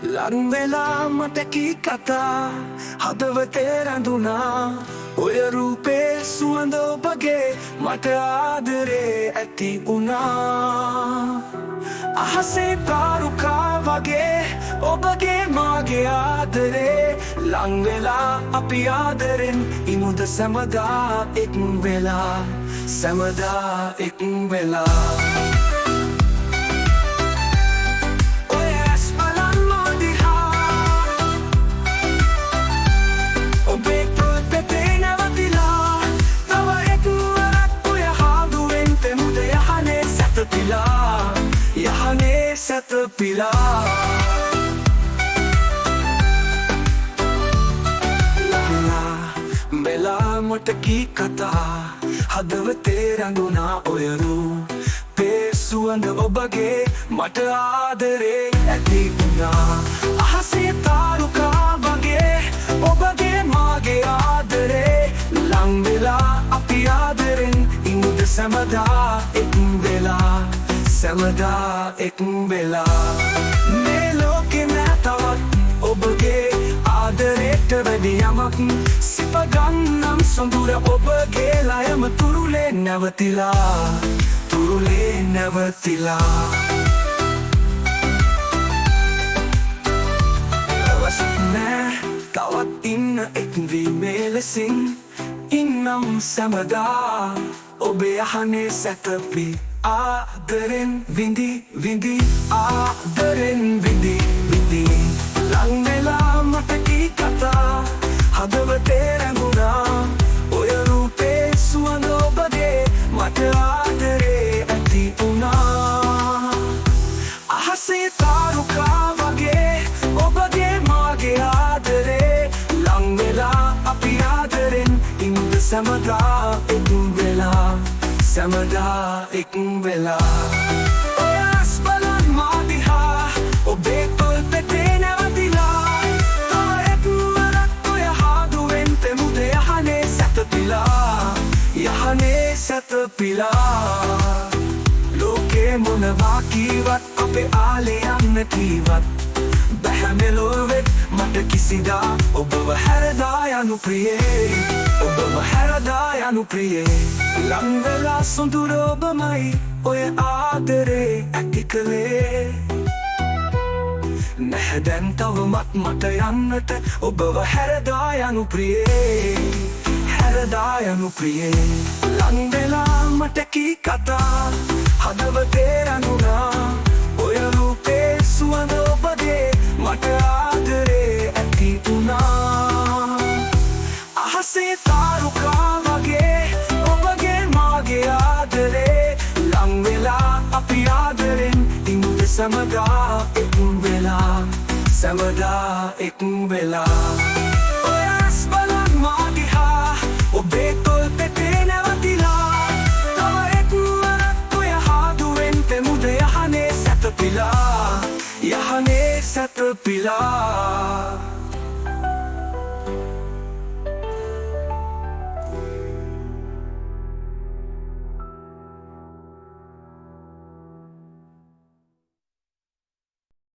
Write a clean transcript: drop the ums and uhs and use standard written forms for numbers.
ලං වෙලා මට කී කතා හදවතේ රැඳුනා ඔය රූපේ සුවඳ ඔබගේ මට ආදරේ ඇති වුණා අහසේ තාරුකා වගේ ඔබගේ මාගේ ආදරේ ලං වෙලා අපි ආදරෙන් ඉමුද සැමදා එක් වෙලා සැමදා එක් වෙලා යහනේ සැතපිලා මෙලා මොට කී කතා හදවතේ රැඳුනා ඔය රූපේ සුවඳ ඔබගේ මට ආදරේ ඇති වුණා අහසේ තාරුකා වගේ ඔබගේ මාගේ ආදරේ ලං වෙලා අපි ආදරෙන් ඉමුද සැමදා එක් වෙලා සැමදා එක් වෙලා මේ ලෝකෙ නෑ තවත් ඔබගේ ආදරේට වැඩි යමක් සිපගන්නම් සොඳුර ඔබගේ ලයම තුරුලේ නැවතිලා තුරුලේ නැවතිලා අවශ්‍ය නෑ තවත් ඉන්න එක්වීමේ ලෙසින් ඉන්නම් සැමදා ඔබේ යහනේ සැතපි ආදරෙන් විඳි විඳි ආදරෙන් විඳි විඳි ලං වෙලා මට කී කතා හදවතේ රැඳුනා ඔය රූපේ සුවඳ ඔබගේ මට ආදරේ ඇති වුණා අහසේ තාරුකා වගේ ඔබගේ මාගේ ආදරේ ලං වෙලා අපි ආදරෙන් ඉමුද සැමදා එක් වෙලා සැමදා එක් වෙලා ඔයස් බලන් මා දිහා ඔබේ තොල් පෙතේ නැවතිලා තව එක් වරක් ඔය හාදුවෙන් තෙමුද යහනේ සැතපිලා යහනේ සැතපිලා ලෝකේ මොනවා කීවත් අපේ ආලේ යන්න කීවත් බැහැ මෙලොවෙත් මට කිසිදා ඔබව හැරදා යනු ප්‍රියේ ඔබව හැරදා යනු ප්‍රියේ ලං වෙලා සොඳුර ඔබමයි ඔය ආදරේ ඇති කළේ නැහැ දැන් තවමත් මට යන්නට ඔබව හැරදා යනු ප්‍රියේ හැරදා යනු ප්‍රියේ ලං වෙලා මට කී කතා හදවතේ රැඳුනා ඔය රූපේ සුවඳ ඔබගේ මට ආදරේ ඇති වුණා අහසේ තාරුකා වගේ ඔබගේ මාගේ ආදරේ ලං වෙලා අපි ආදරෙන් ඉමුද සැමදා එක් වෙලා සැමදා එක් වෙලා ඔයස් බලන් මා දිහා ඔබේ තොල් පෙතේ නැවතිලා තව එක් වරක් ඔය හාදුවෙන් තෙමුද යහනේ සැතපිලා යහනේ සැතපිලා